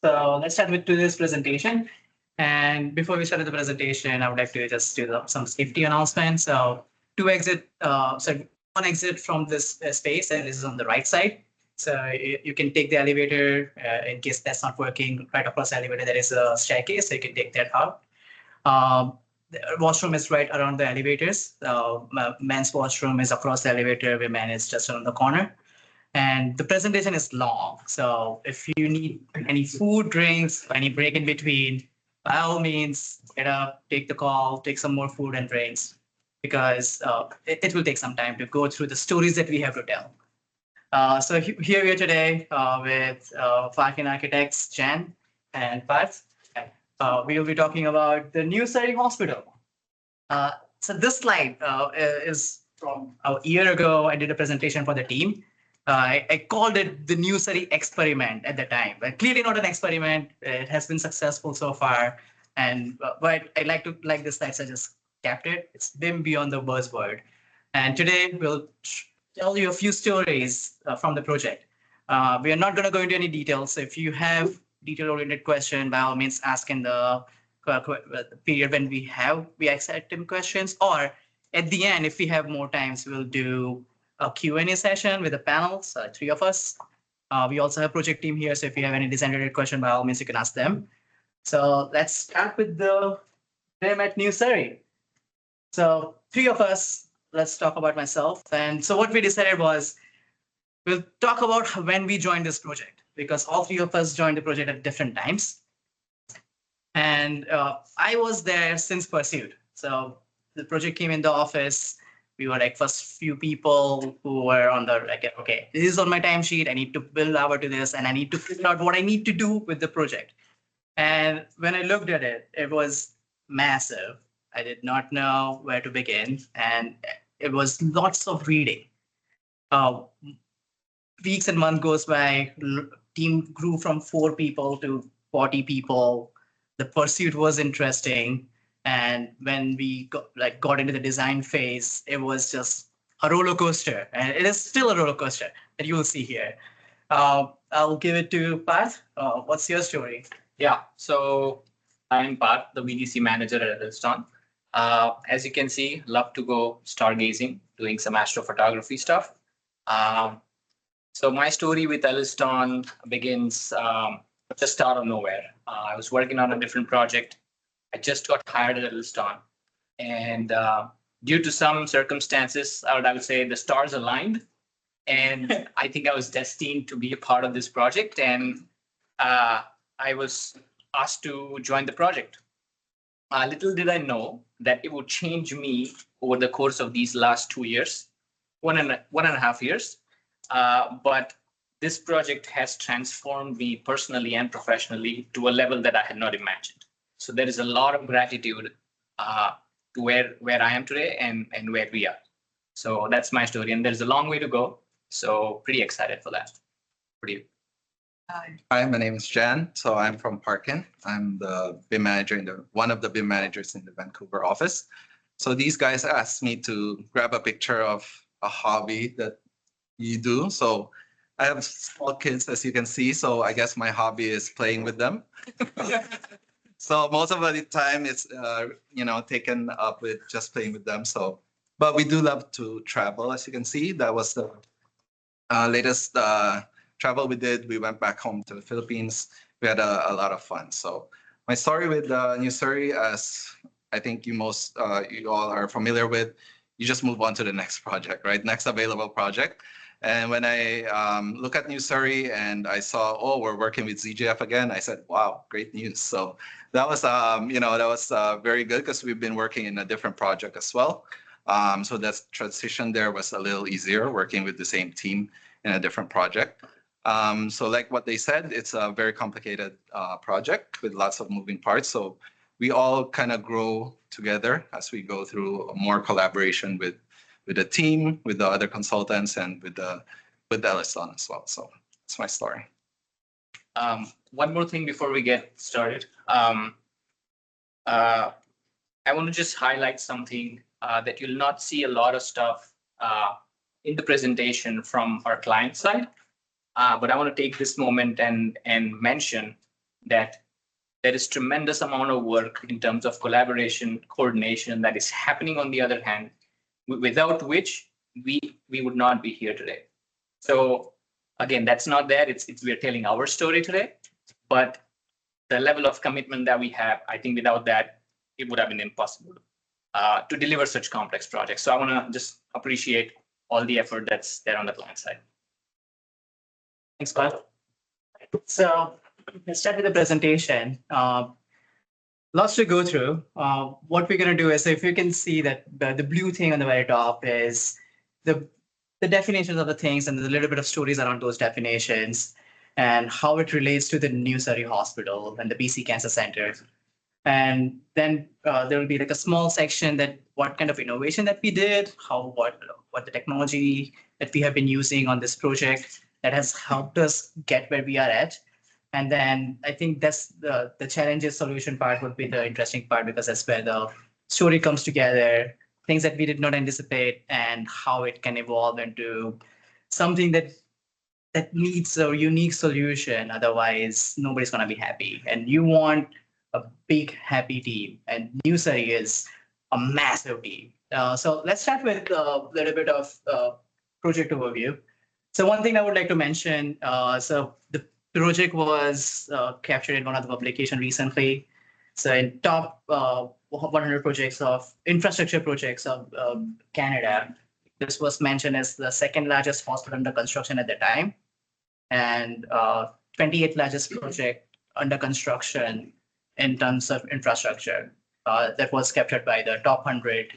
So let's start with today's presentation. And before we start the presentation, I would like to just do some safety announcements. So one exit from this space, and this is on the right side. So you can take the elevator in case that's not working. Right across the elevator, there is a staircase, so you can take that out. The washroom is right around the elevators. Men's washroom is across the elevator. Women is just around the corner. And the presentation is long. So if you need any food, drinks, any break in between, by all means, get up, take the call, take some more food and drinks, because it will take some time to go through the stories that we have to tell. So here we are today with Falcon Architects, Jen and Parth. We will be talking about the new Surrey Hospital. So this slide is from a year ago. I did a presentation for the team. I called it the new Surrey experiment at the time, but clearly not an experiment. It has been successful so far. And but I like this slide, so I just kept it. It's BIM beyond the buzzword. And today we'll tell you a few stories from the project. We are not going to go into any details. So if you have detail-oriented question, by all means, ask in the period when we accept questions, or at the end, if we have more times, we'll do a Q&A session with the panels, three of us. We also have project team here, so if you have any design-related question, by all means, you can ask them. So let's start with them at New Surrey. So three of us, let's talk about myself. And so what we decided was, we'll talk about when we joined this project, because all three of us joined the project at different times. And I was there since Pursuit. So the project came in the office. We were like first few people who were on the, like, okay, this is on my timesheet. I need to build over to this, and I need to figure out what I need to do with the project. And when I looked at it, it was massive. I did not know where to begin, and it was lots of reading. Weeks and months goes by. Team grew from 4 people to 40 people. The pursuit was interesting. And when we got into the design phase, it was just a roller coaster, and it is still a roller coaster that you will see here. I'll give it to Parth. What's your story? Yeah, so I'm Parth, the VDC manager at Edelstone. As you can see, love to go stargazing, doing some astrophotography stuff. So my story with Edelstone begins just out of nowhere. I was working on a different project. I just got hired at Edelstone, and due to some circumstances, I would say the stars aligned, and I think I was destined to be a part of this project, and I was asked to join the project. Little did I know that it would change me over the course of these last 2 years, one and a half years. But this project has transformed me personally and professionally to a level that I had not imagined. So there is a lot of gratitude to where I am today and where we are. So that's my story, and there's a long way to go. So pretty excited for that. For you. Hi, my name is Jan. So I'm from Parkin. I'm the BIM manager one of the BIM managers in the Vancouver office. So these guys asked me to grab a picture of a hobby that you do. So I have small kids, as you can see. So I guess my hobby is playing with them. So most of the time it's taken up with just playing with them. So, but we do love to travel, as you can see. That was the latest travel we did. We went back home to the Philippines. We had a lot of fun. So my story with New Surrey, as I think you all are familiar with, you just move on to the next project, right? Next available project. And when I look at New Surrey and I saw, oh, we're working with ZGF again, I said, wow, great news. So that was, very good, because we've been working in a different project as well. So that transition there was a little easier, working with the same team in a different project. So like what they said, it's a very complicated project with lots of moving parts. So we all kind of grow together as we go through more collaboration with the team, with the other consultants, and with Edelstone as well. So that's my story. One more thing before we get started. I want to just highlight something that you'll not see a lot of stuff in the presentation from our client side. But I want to take this moment and mention that there is tremendous amount of work in terms of collaboration, coordination that is happening on the other hand, without which we would not be here today. So again, that's not there. It's we're telling our story today, but the level of commitment that we have, I think without that, it would have been impossible to deliver such complex projects. So I want to just appreciate all the effort that's there on the client side. Thanks, Bart. So let's start with the presentation. Lots to go through. What we're going to do is, if you can see that the blue thing on the very top is the definitions of the things and there's a little bit of stories around those definitions and how it relates to the new Surrey Hospital and the BC Cancer Center. And then there will be like a small section that what kind of innovation that we did, what the technology that we have been using on this project that has helped us get where we are at. And then I think that's the challenges solution part would be the interesting part, because that's where the story comes together, things that we did not anticipate and how it can evolve into something that needs a unique solution. Otherwise, nobody's going to be happy. And you want a big, happy team. And New Surrey is a massive team. So let's start with a little bit of project overview. So one thing I would like to mention, so the project was captured in one of the publications recently. So in top 100 projects of infrastructure projects of Canada, this was mentioned as the second largest hospital under construction at the time, and 28th largest project under construction in terms of infrastructure. That was captured by the top 100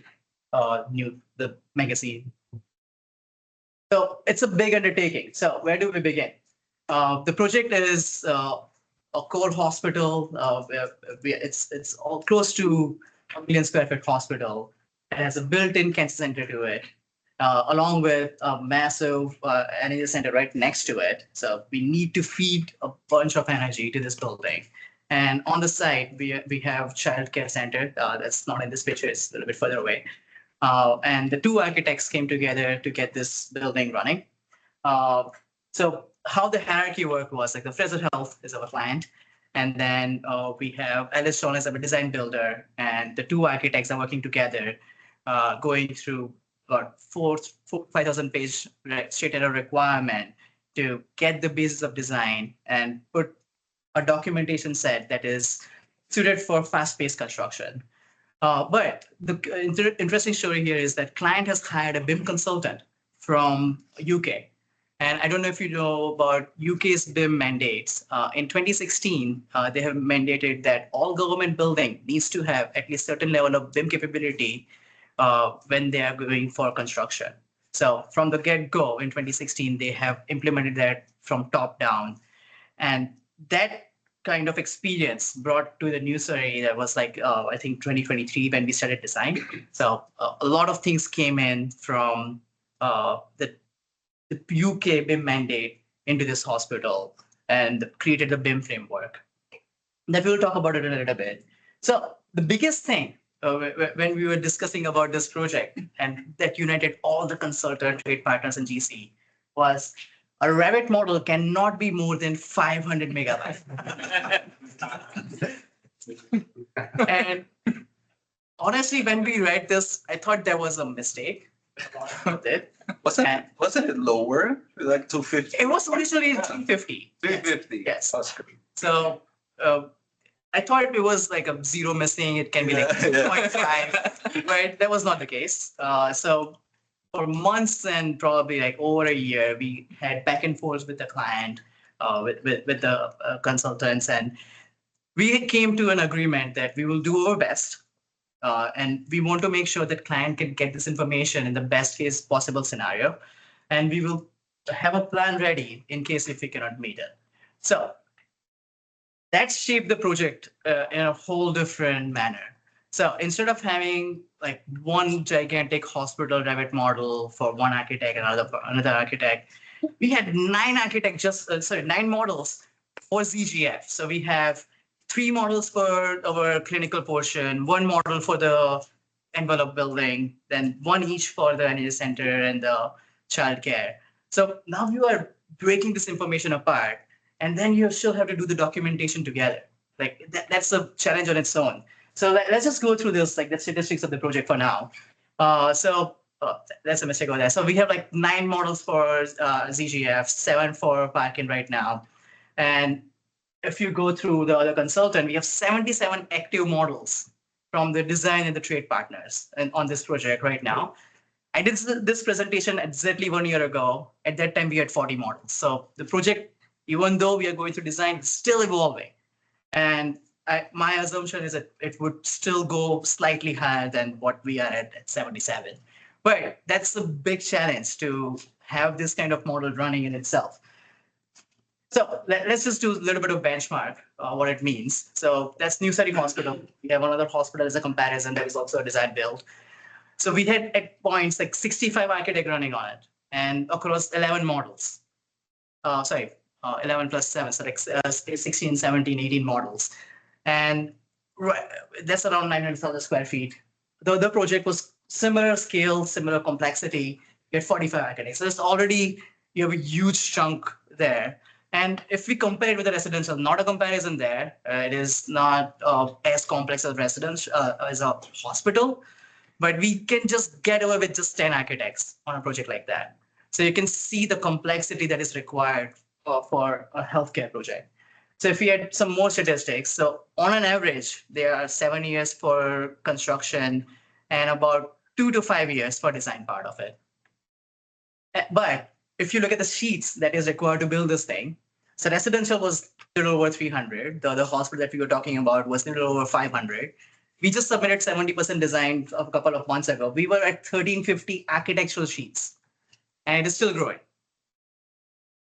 the magazine. So it's a big undertaking. So where do we begin? The project is a core hospital. It's all close to 1 million square foot hospital. It has a built-in cancer center to it, along with a massive energy center right next to it. So we need to feed a bunch of energy to this building. And on the side, we have child care center. That's not in this picture. It's a little bit further away. And the two architects came together to get this building running. So how the hierarchy work was, like the Fraser Health is our client. And then we have Alice John as our design builder. And the two architects are working together, going through about 5,000 page state error requirement to get the basis of design and put a documentation set that is suited for fast-paced construction. But the interesting story here is that client has hired a BIM consultant from UK. And I don't know if you know about UK's BIM mandates. In 2016, they have mandated that all government building needs to have at least certain level of BIM capability when they are going for construction. So from the get-go in 2016, they have implemented that from top down. And that kind of experience brought to the new Surrey that was like, I think 2023 when we started design. So a lot of things came in from the UK BIM mandate into this hospital and created the BIM framework. That we'll talk about it in a little bit. So the biggest thing when we were discussing about this project and that united all the consultant, trade partners and GC was a Revit model cannot be more than 500 megabytes. And honestly, when we read this, I thought there was a mistake. Wasn't it lower? Like 250? It was originally 350. 350. Yes. That's great. So I thought it was like a zero missing. It can be like 2.5, but that was not the case. So for months and probably like over a year, we had back and forth with the client, with the consultants, and we came to an agreement that we will do our best. And we want to make sure that client can get this information in the best case possible scenario. And we will have a plan ready in case if we cannot meet it. So that shaped the project in a whole different manner. So instead of having like one gigantic hospital Revit model for one architect and another for another architect, we had 9 architects, 9 models for ZGF. So we have 3 models for our clinical portion, 1 model for the envelope building, then 1 each for the energy center and the childcare. So now you are breaking this information apart and then you still have to do the documentation together. Like that's a challenge on its own. So let's just go through this, like the statistics of the project for now. That's a mistake over there. So we have like 9 models for ZGF, 7 for Parkin right now. And if you go through the other consultant, we have 77 active models from the design and the trade partners and on this project right now. I did this presentation exactly 1 year ago. At that time, we had 40 models. So the project, even though we are going through design, it's still evolving. And my assumption is that it would still go slightly higher than what we are at 77. But that's a big challenge to have this kind of model running in itself. So let's just do a little bit of benchmark, what it means. So that's New Surrey Hospital. We have another hospital as a comparison. There is also a design build. So we had at points like 65 architect running on it and across 11 models. 11 plus 7, so like 16, 17, 18 models. And that's around 900,000 square feet. The project was similar scale, similar complexity. You had 45 architects. So it's already, you have a huge chunk there. And if we compare it with the residential, not a comparison there. It is not as complex as as a hospital, but we can just get away with just 10 architects on a project like that. So you can see the complexity that is required for a healthcare project. So if we had some more statistics, so on an average, there are 7 years for construction and about 2 to 5 years for design part of it. But if you look at the sheets that is required to build this thing, so residential was a little over 300. The other hospital that we were talking about was a little over 500. We just submitted 70% design a couple of months ago. We were at 1350 architectural sheets, and it is still growing.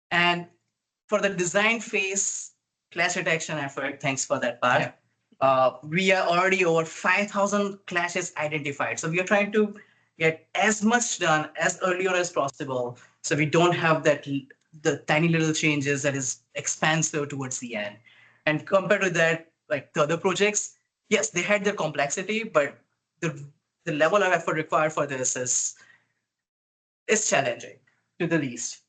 And for the design phase clash detection effort, thanks for that part. Yeah. We are already over 5,000 clashes identified. So we are trying to get as much done as earlier as possible, so we don't have the tiny little changes that is expansive towards the end. And compared to that, like the other projects, yes, they had their complexity, but the level of effort required for this is challenging, to the least.